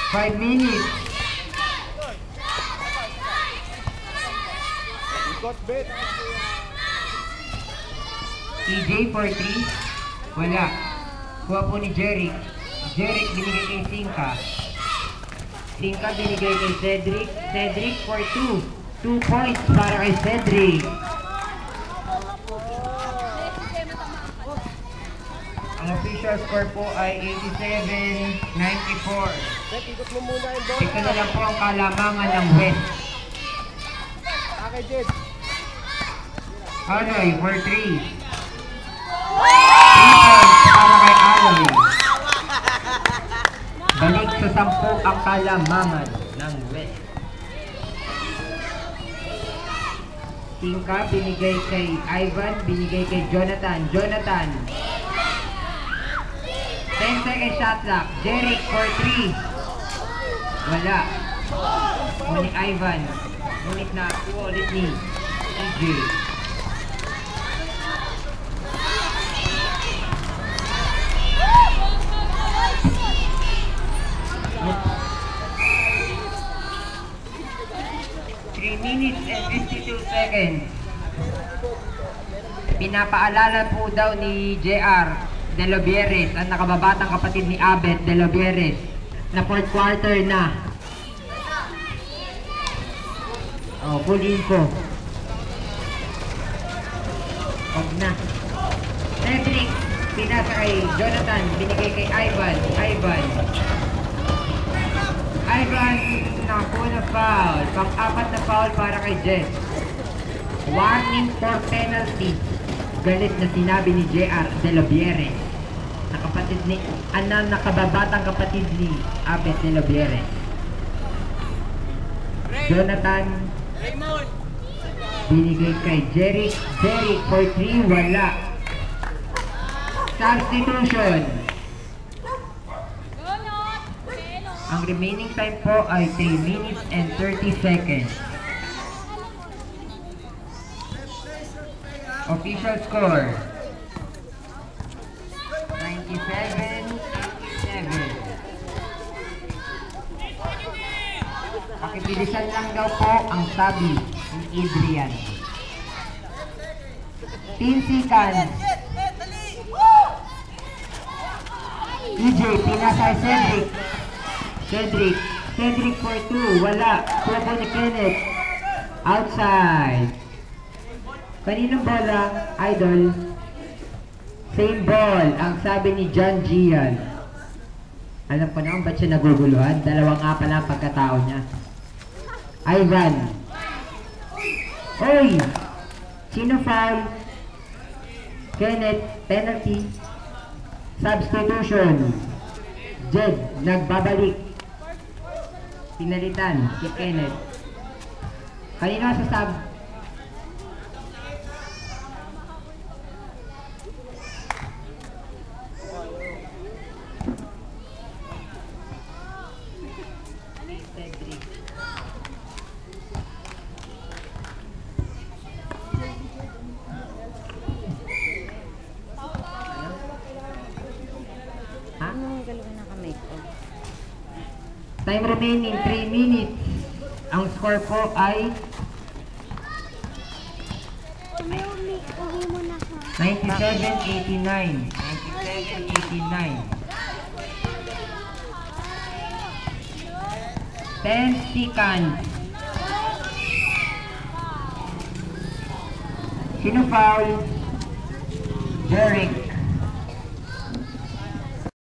5 minutes. EJ for 3. Wala. Kuha po ni Jeric. Jeric binigay kay Sinka. Sinka binigay kay Cedric. Cedric for 2. 2 points para kay Cedric. Ang official score po ay 87-94. Ito na lang po ang kalamangan ng West. Aloy for 3. 3 points para kay Aloy. Balik sa 10 ang kalamangan ng West. Tingka binigay kay Ivan, binigay kay Jonathan. Jonathan 10 seconds shot clock. Jeric for 3. Wala. Ngunit Ivan. Ngunit na ulit ni EJ. Minutes and 52 seconds. Pinapaalala po daw ni JR De Lobieres, ang nakababatang kapatid ni Abet De Lobieres, na 4th quarter na. Oh, full info. Huwag na. Cedric, pinasa kay Jonathan, binigay kay Ivan. Ivan, naku na foul. Pang-apat na foul para kay Jess. Warning for penalty. Galit na sinabi ni JR De Lobieres, na kapatid ni, nakababatang kapatid ni Abet De Lobieres. Jonathan, binigay kay Jeric. Jeric for 3, wala. Substitution. Ang remaining time po ay 3 minutes and 30 seconds. Official score 97-87. Pakibilisan lang daw po ang sabi ni Adrian. 10 seconds. EJ, pinasa Cedric. Cedric for 2, wala. Kuha po ni Kenneth. Outside. Kaninong bola, Idol? Same ball, ang sabi ni John Gian. Alam ko na kung ba't siya naguguluhan. Dalawang nga pala ang pagkatao niya. Ivan. Oy! Sino foul? Kenneth, penalty. Substitution. Jed, nagbabalik. Pinalitan si Kenneth. Kanina sa sub? Time remaining 3 minutes. Ang score po ay 97-89. 97-89. 10 seconds. Sino foul? Jeric.